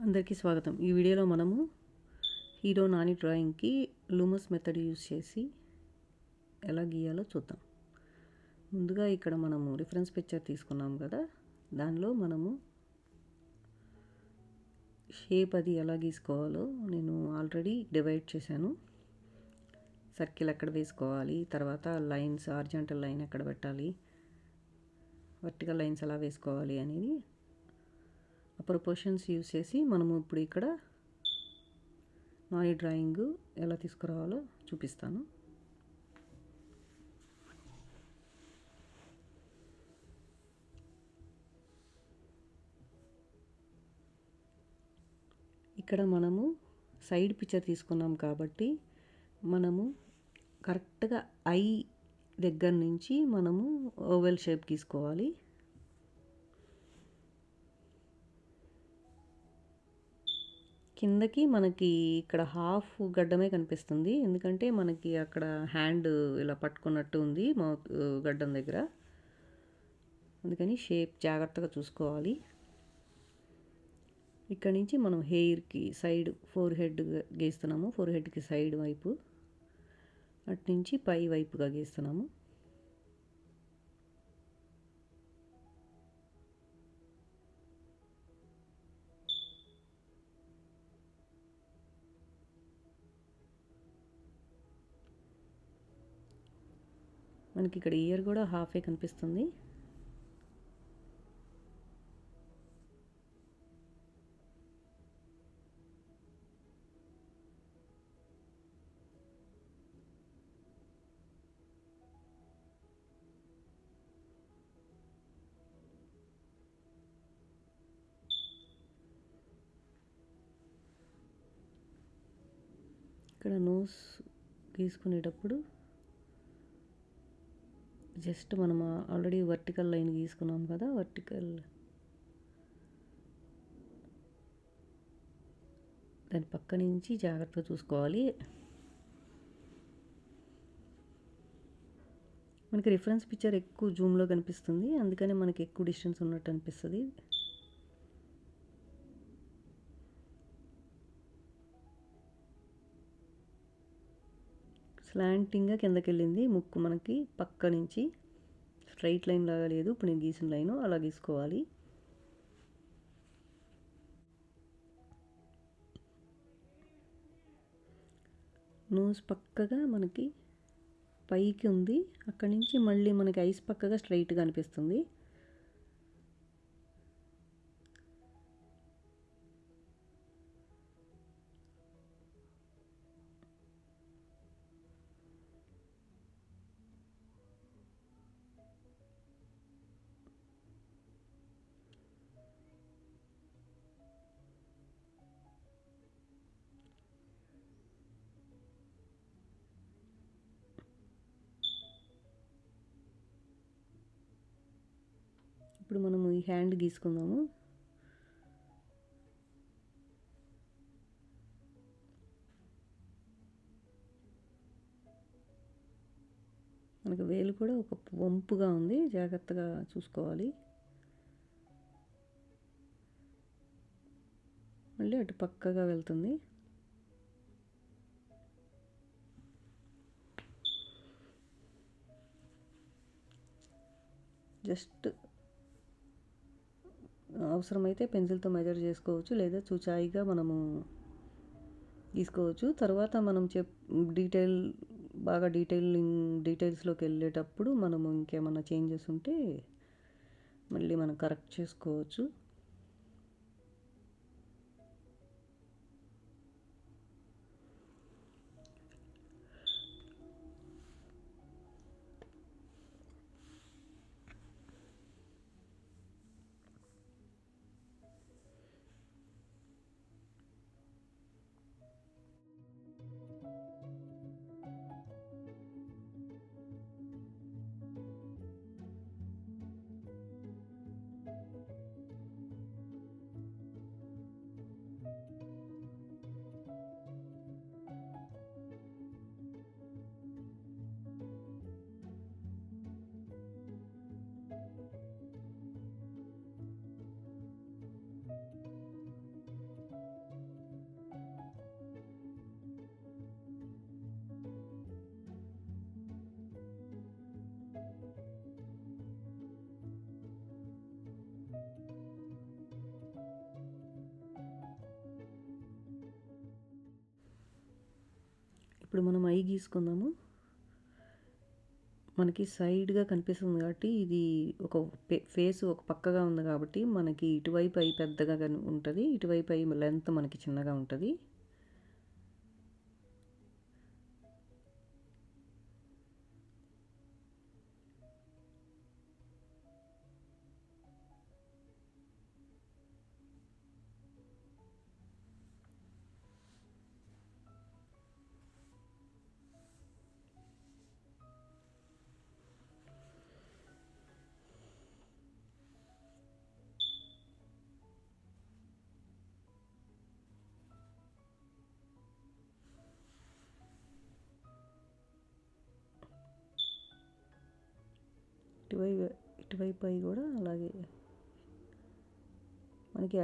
అందరికీ స్వాగతం. ఈ వీడియోలో మనము హీరో నాని డ్రాయింగ్కి లూమస్ మెథడ్ యూజ్ చేసి ఎలా గీయాలో చూద్దాం. ముందుగా ఇక్కడ మనము రిఫరెన్స్ పిక్చర్ తీసుకున్నాం కదా, దానిలో మనము షేప్ అది ఎలా గీసుకోవాలో నేను ఆల్రెడీ డివైడ్ చేశాను. సర్కిల్ ఎక్కడ వేసుకోవాలి, తర్వాత లైన్స్ హారిజాంటల్ లైన్ ఎక్కడ పెట్టాలి, వర్టికల్ లైన్స్ ఎలా వేసుకోవాలి అనేది ఆ ప్రపోర్షన్స్ యూజ్ చేసి మనము ఇప్పుడు ఇక్కడ నాని డ్రాయింగ్ ఎలా తీసుకురావాలో చూపిస్తాను. ఇక్కడ మనము సైడ్ పిక్చర్ తీసుకున్నాం కాబట్టి మనము కరెక్ట్గా ఐ దగ్గర నుంచి మనము ఓవెల్ షేప్ గీసుకోవాలి. కిందకి మనకి ఇక్కడ హాఫ్ గడ్డమే కనిపిస్తుంది, ఎందుకంటే మనకి అక్కడ హ్యాండ్ ఇలా పట్టుకున్నట్టు ఉంది మౌత్ గడ్డం దగ్గర, అందుకని షేప్ జాగ్రత్తగా చూసుకోవాలి. ఇక్కడ నుంచి మనం హెయిర్కి సైడ్ ఫోర్ హెడ్ గీస్తున్నాము, ఫోర్ హెడ్కి సైడ్ వైపు, అటు నుంచి పై వైపుగా గీస్తున్నాము. మనకి ఇక్కడ ఇయర్ కూడా హాఫే కనిపిస్తుంది. ఇక్కడ నోస్ గీసుకునేటప్పుడు జస్ట్ మనం ఆల్రెడీ వర్టికల్ లైన్ గీసుకున్నాం కదా, వర్టికల్ దాని పక్క నుంచి జాగ్రత్తగా చూసుకోవాలి. మనకి రిఫరెన్స్ పిక్చర్ ఎక్కువ జూమ్లో కనిపిస్తుంది, అందుకని మనకి ఎక్కువ డిస్టెన్స్ ఉన్నట్టు అనిపిస్తుంది. స్లాంటింగ్గా కిందకి వెళ్ళింది ముక్కు, మనకి పక్క నుంచి స్ట్రైట్ లైన్ లాగా లేదు. ఇప్పుడు నేను గీసిన లైను అలా గీసుకోవాలి. నోస్ పక్కగా మనకి పైకి ఉంది, అక్కడి నుంచి మళ్ళీ మనకి ఐస్ పక్కగా స్ట్రైట్గా అనిపిస్తుంది. ఇప్పుడు మనము ఈ హ్యాండ్ గీసుకుందాము. మనకు వేలు కూడా ఒక వంపుగా ఉంది, జాగ్రత్తగా చూసుకోవాలి. మళ్ళీ అటు పక్కగా వెళ్తుంది. జస్ట్ అవసరమైతే పెన్సిల్తో మెజర్ చేసుకోవచ్చు, లేదా చూచాయిగా మనము గీసుకోవచ్చు. తర్వాత మనం బాగా డీటెయిల్స్లోకి వెళ్ళేటప్పుడు మనము ఇంకేమన్నా చేంజెస్ ఉంటే మళ్ళీ మనం కరెక్ట్ చేసుకోవచ్చు. ఇప్పుడు మనం ఐ గీసుకుందాము. మనకి సైడ్‌గా కనిపిస్తుంది కాబట్టి ఇది ఒక ఫేస్ ఒక పక్కగా ఉంది కాబట్టి మనకి ఇటువైపు ఐ పెద్దగా ఉంటది. ఇటువైపు ఐ లెంత్ మనకి చిన్నగా ఉంటది. ఇటువైపు ఐ కూడా అలాగే. మనకి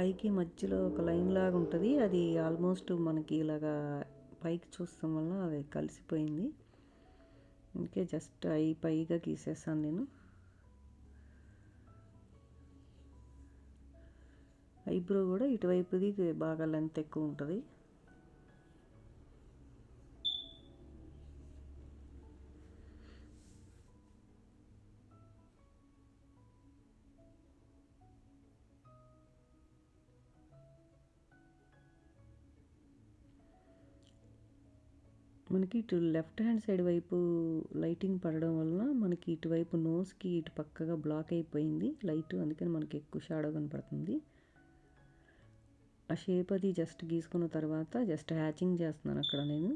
ఐకి మధ్యలో ఒక లైన్ లాగా ఉంటుంది. అది ఆల్మోస్ట్ మనకి ఇలాగా పైకి చూస్తాం వల్ల అది కలిసిపోయింది. అందుకే జస్ట్ ఐ పైగా గీసేసాను నేను. ఐబ్రో కూడా ఇటువైపుది బాగా లెంత్ ఎక్కువ ఉంటుంది. మనకి ఇటు లెఫ్ట్ హ్యాండ్ సైడ్ వైపు లైటింగ్ పడడం వలన మనకి ఇటువైపు నోస్కి ఇటు పక్కగా బ్లాక్ అయిపోయింది లైట్. అందుకని మనకి ఎక్కువ షాడో కనపడుతుంది. ఆ షేప్ అది జస్ట్ గీసుకున్న తర్వాత జస్ట్ హ్యాచింగ్ చేస్తున్నాను అక్కడ నేను.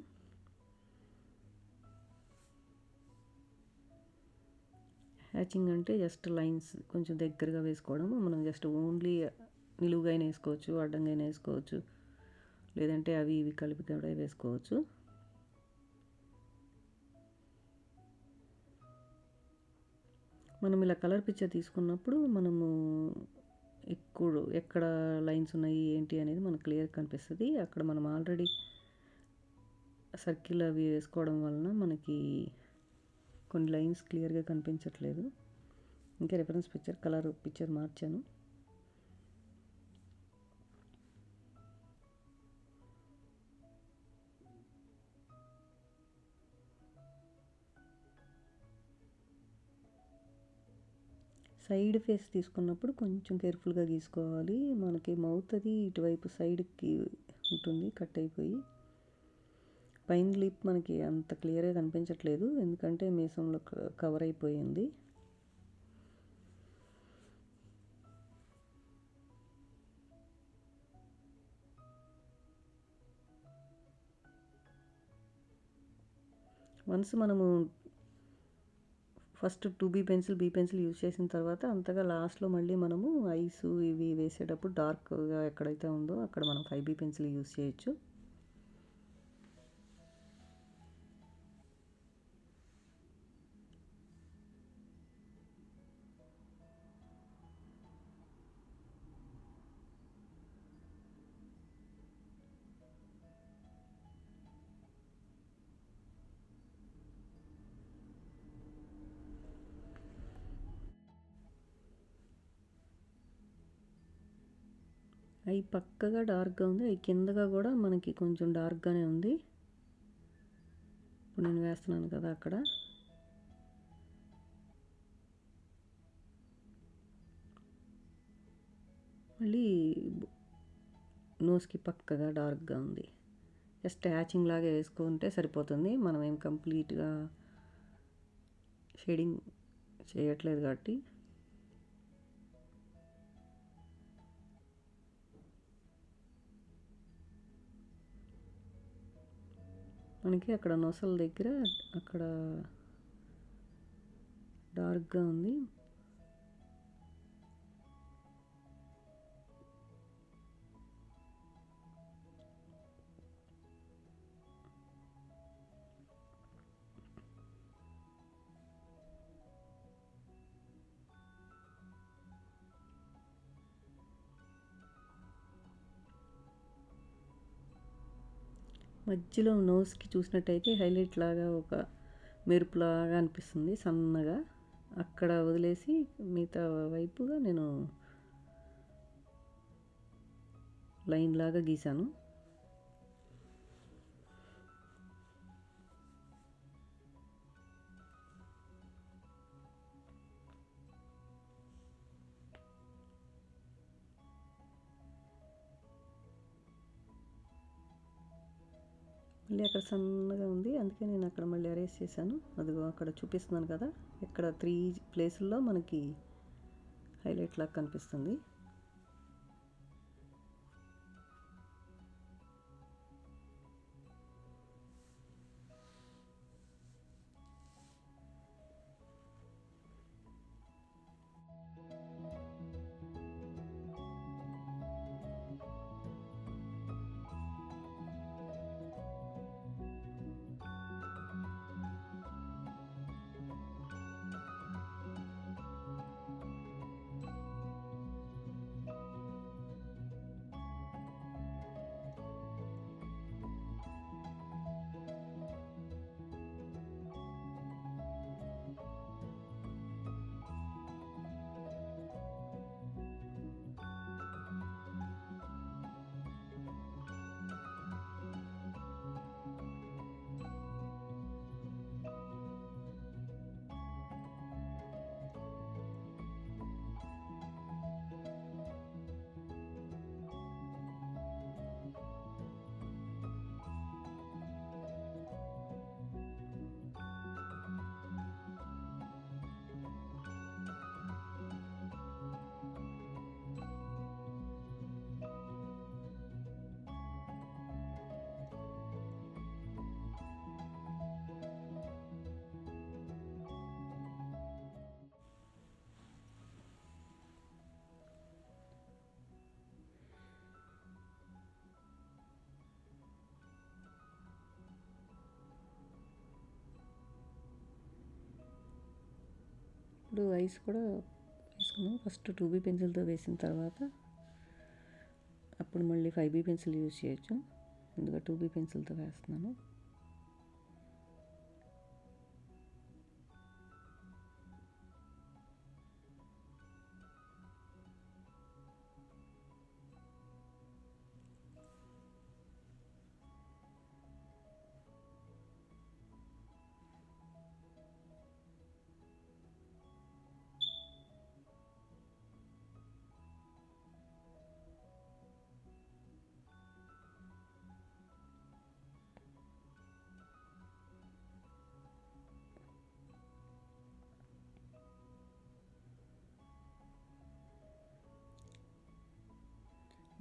హ్యాచింగ్ అంటే జస్ట్ లైన్స్ కొంచెం దగ్గరగా వేసుకోవడం. మనం జస్ట్ ఓన్లీ నిలువుగా అయినా వేసుకోవచ్చు, అడ్డంగా అయినా వేసుకోవచ్చు, లేదంటే అవి ఇవి కలిపి కూడా వేసుకోవచ్చు. మనం ఇలా కలర్ పిక్చర్ తీసుకున్నప్పుడు మనము ఎక్కడ లైన్స్ ఉన్నాయి ఏంటి అనేది మనకు క్లియర్ కనిపిస్తుంది. అక్కడ మనం ఆల్రెడీ సర్కిల్ అవి వేసుకోవడం వలన మనకి కొన్ని లైన్స్ క్లియర్గా కనిపించట్లేదు. ఇంకా రిఫరెన్స్ పిక్చర్ కలర్ పిక్చర్ మార్చాను. సైడ్ ఫేస్ తీసుకున్నప్పుడు కొంచెం కేర్ఫుల్గా గీసుకోవాలి. మనకి మౌత్ అది ఇటువైపు సైడ్కి ఉంటుంది కట్ అయిపోయి. పైన లిప్ మనకి అంత క్లియర్గా కనిపించట్లేదు ఎందుకంటే మీసంలో కవర్ అయిపోయింది. వన్స్ మనము first 2B pencil, B pencil use చేసిన తర్వాత అంతగా లాస్ట్లో మళ్ళీ మనము ఐస్ ఇవి వేసేటప్పుడు డార్క్గా ఎక్కడైతే ఉందో అక్కడ మనం 5B పెన్సిల్ యూజ్ చేయొచ్చు. అవి పక్కగా డార్క్గా ఉంది. అవి కిందగా కూడా మనకి కొంచెం డార్క్గానే ఉంది. ఇప్పుడు నేను వేస్తున్నాను కదా అక్కడ. మళ్ళీ నోస్కి పక్కగా డార్క్గా ఉంది. జస్ట్ హ్యాచింగ్ లాగా వేసుకుంటే సరిపోతుంది. మనం ఏం కంప్లీట్గా షేడింగ్ చేయట్లేదు కాబట్టి. మనకి అక్కడ నొసల దగ్గర అక్కడ డార్క్గా ఉంది. మధ్యలో నోస్కి చూసినట్టయితే హైలైట్ లాగా ఒక మెరుపులాగా అనిపిస్తుంది సన్నగా. అక్కడ వదిలేసి మిగతా వైపుగా నేను లైన్ లాగా గీసాను. మళ్ళీ అక్కడ సన్నగా ఉంది, అందుకే నేను అక్కడ మళ్ళీ అరేంజ్ చేశాను. అదిగో అక్కడ చూపిస్తున్నాను కదా, ఇక్కడ 3 ప్లేసుల్లో మనకి హైలైట్ లాగా కనిపిస్తుంది. ఇప్పుడు ఐస్ కూడా వేసుకున్నాం. ఫస్ట్ 2B పెన్సిల్తో వేసిన తర్వాత అప్పుడు మళ్ళీ 5B పెన్సిల్ యూజ్ చేయొచ్చు. ముందుగా 2B పెన్సిల్తో వేస్తున్నాను.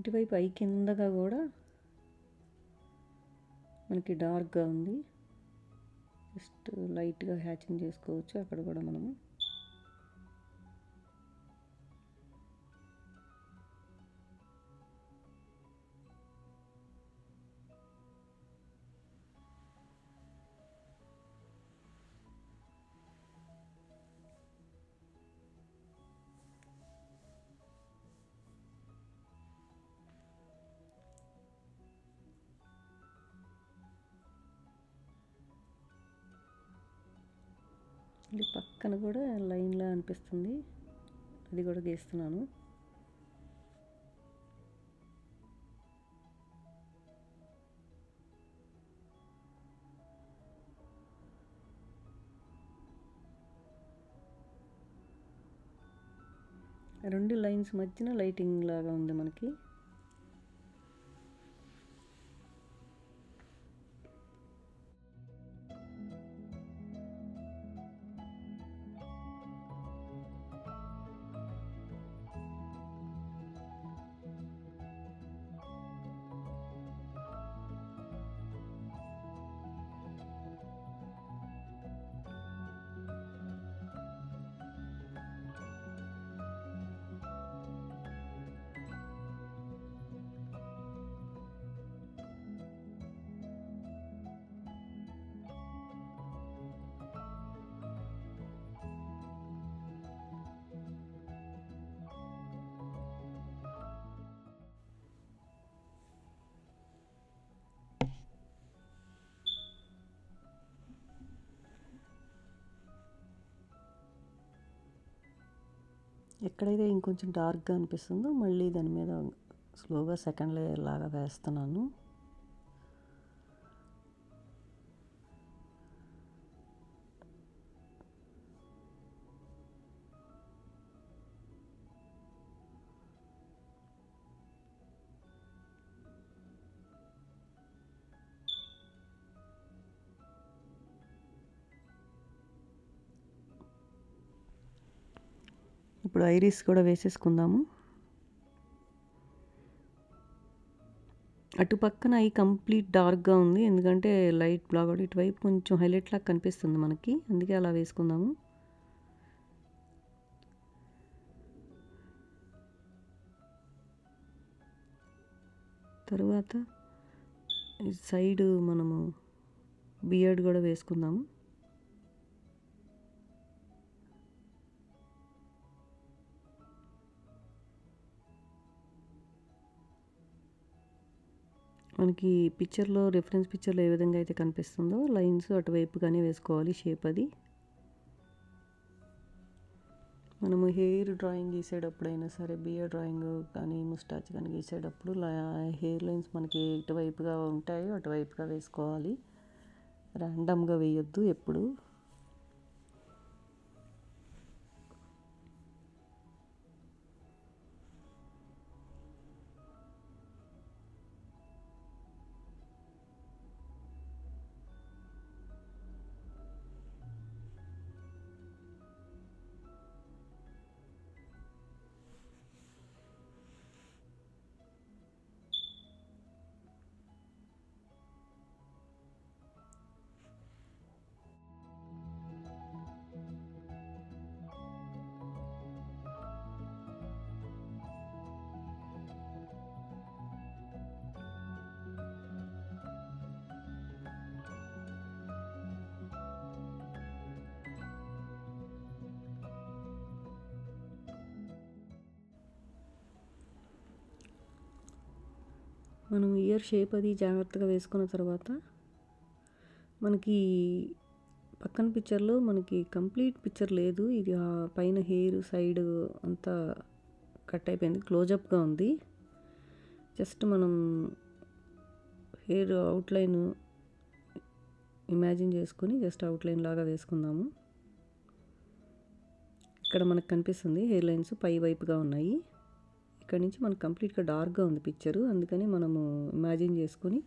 ఇటువైపు ఐ కిందగా కూడా మనకి డార్క్గా ఉంది, జస్ట్ లైట్గా హ్యాచింగ్ చేసుకోవచ్చు అక్కడ కూడా మనము. ఇది పక్కన కూడా లైన్లా అనిపిస్తుంది, అది కూడా గీస్తున్నాను. రెండు లైన్స్ మధ్యన లైటింగ్ లాగా ఉంది మనకి. ఎక్కడైతే ఇంకొంచెం డార్క్గా అనిపిస్తుందో మళ్ళీ దాని మీద స్లోగా సెకండ్ లేయర్ లాగా వేస్తున్నాను. ఇప్పుడు ఐరిస్ కూడా వేసేసుకుందాము. అటు పక్కన ఐ కంప్లీట్ డార్క్గా ఉంది, ఎందుకంటే లైట్ బ్లాక్ కూడా ఇటువైపు కొంచెం హైలైట్ లాగా కనిపిస్తుంది మనకి, అందుకే అలా వేసుకుందాము. తరువాత ఈ సైడ్ మనము బియర్డ్ కూడా వేసుకుందాము. మనకి పిక్చర్లో రిఫరెన్స్ పిక్చర్లో ఏ విధంగా అయితే కనిపిస్తుందో లైన్స్ అటువైపుగానే వేసుకోవాలి షేప్ అది. మనము హెయిర్ డ్రాయింగ్ గీసేటప్పుడైనా సరే, బియర్ డ్రాయింగ్ కానీ ముస్టాచ్ కానీ గీసేటప్పుడు హెయిర్ లైన్స్ మనకి ఇటువైపుగా ఉంటాయో అటువైపుగా వేసుకోవాలి, ర్యాండమ్గా వేయొద్దు ఎప్పుడు. మనం ఇయర్ షేప్ అది జాగ్రత్తగా వేసుకున్న తర్వాత మనకి పక్కన పిక్చర్లో మనకి కంప్లీట్ పిక్చర్ లేదు, ఇది ఆ పైన హెయిర్ సైడ్ అంతా కట్ అయిపోయింది, క్లోజప్గా ఉంది. జస్ట్ మనం హెయిర్ అవుట్లైన్ ఇమాజిన్ చేసుకొని జస్ట్ అవుట్లైన్ లాగా వేసుకుందాము. ఇక్కడ మనకు కనిపిస్తుంది హెయిర్ లైన్స్ పై వైపుగా ఉన్నాయి. ఇక్కడ నుంచి మనకు కంప్లీట్గా డార్క్గా ఉంది పిక్చరు, అందుకని మనము ఇమాజిన్ చేసుకొని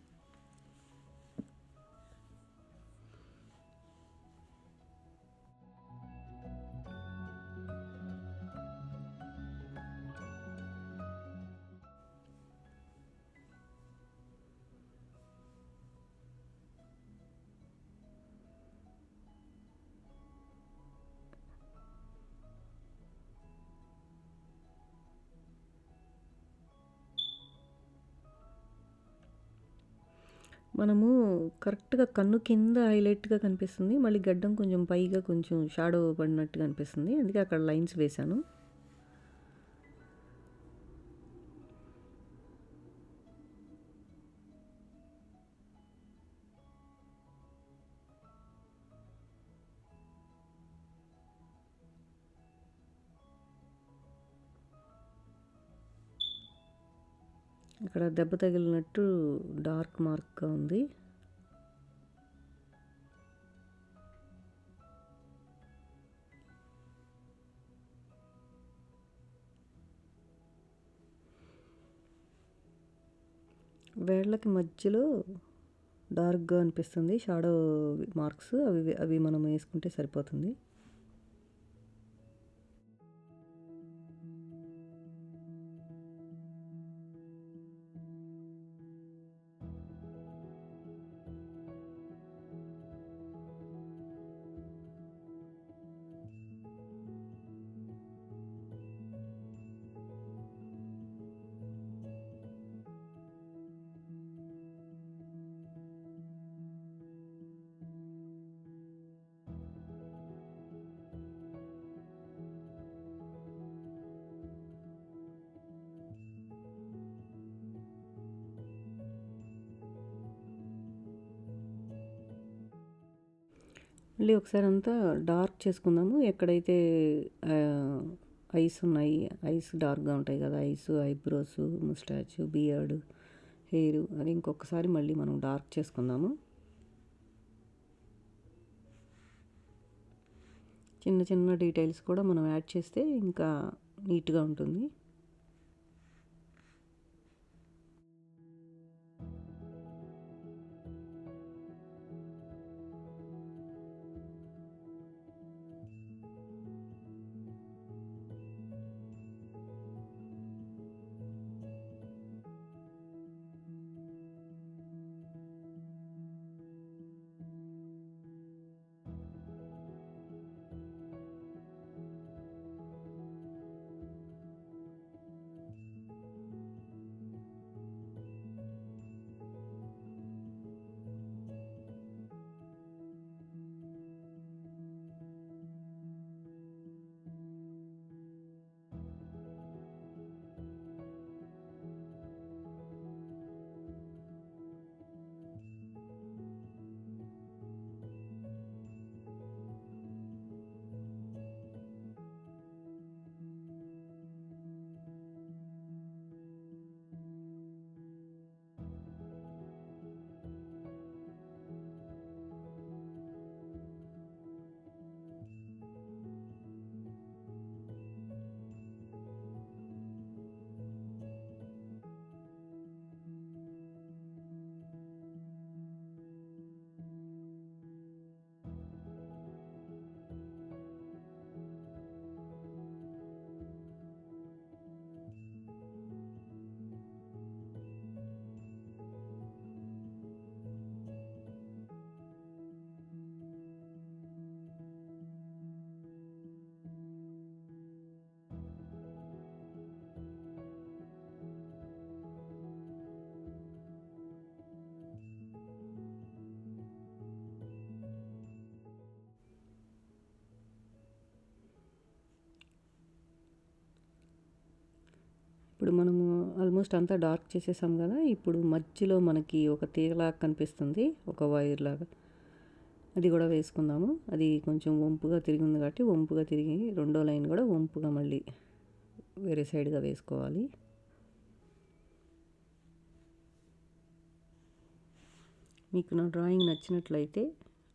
మనము కరెక్ట్గా కన్ను కింద హైలైట్గా కనిపిస్తుంది, మళ్ళీ గడ్డం కొంచెం పైగా కొంచెం షాడో పడినట్టుగా అనిపిస్తుంది, అందుకే అక్కడ లైన్స్ వేశాను. ఇక్కడ దెబ్బ తగిలినట్టు డార్క్ మార్క్గా ఉంది. వేళ్ళకి మధ్యలో డార్క్గా అనిపిస్తుంది షాడో మార్క్స్, అవి మనం వేసుకుంటే సరిపోతుంది. మళ్ళీ ఒకసారి అంతా డార్క్ చేసుకుందాము, ఎక్కడైతే ఐస్ ఉన్నాయి, ఐస్ డార్క్గా ఉంటాయి కదా, ice, eyebrows, moustache, beard, hair, అది ఇంకొకసారి మళ్ళీ మనం డార్క్ చేసుకుందాము. చిన్న చిన్న డీటెయిల్స్ కూడా మనం యాడ్ చేస్తే ఇంకా నీట్గా ఉంటుంది. ఇప్పుడు మనము ఆల్మోస్ట్ అంతా డార్క్ చేసేసాం కదా. ఇప్పుడు మధ్యలో మనకి ఒక తీగలాగా కనిపిస్తుంది, ఒక వైర్ లాగా. అది కూడా వేసుకుందాము. అది కొంచెం వంపుగా తిరిగి ఉంది కాబట్టి వంపుగా తిరిగి రెండో లైన్ కూడా వంపుగా మళ్ళీ వేరే సైడ్గా వేసుకోవాలి. మీకు నా డ్రాయింగ్ నచ్చినట్లయితే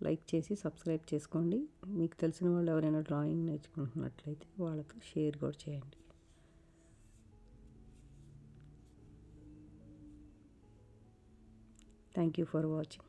లైక్ చేసి సబ్స్క్రైబ్ చేసుకోండి. మీకు తెలిసిన వాళ్ళు ఎవరైనా డ్రాయింగ్ నేర్చుకుంటున్నట్లయితే వాళ్ళకు షేర్ కూడా చేయండి. Thank you for watching.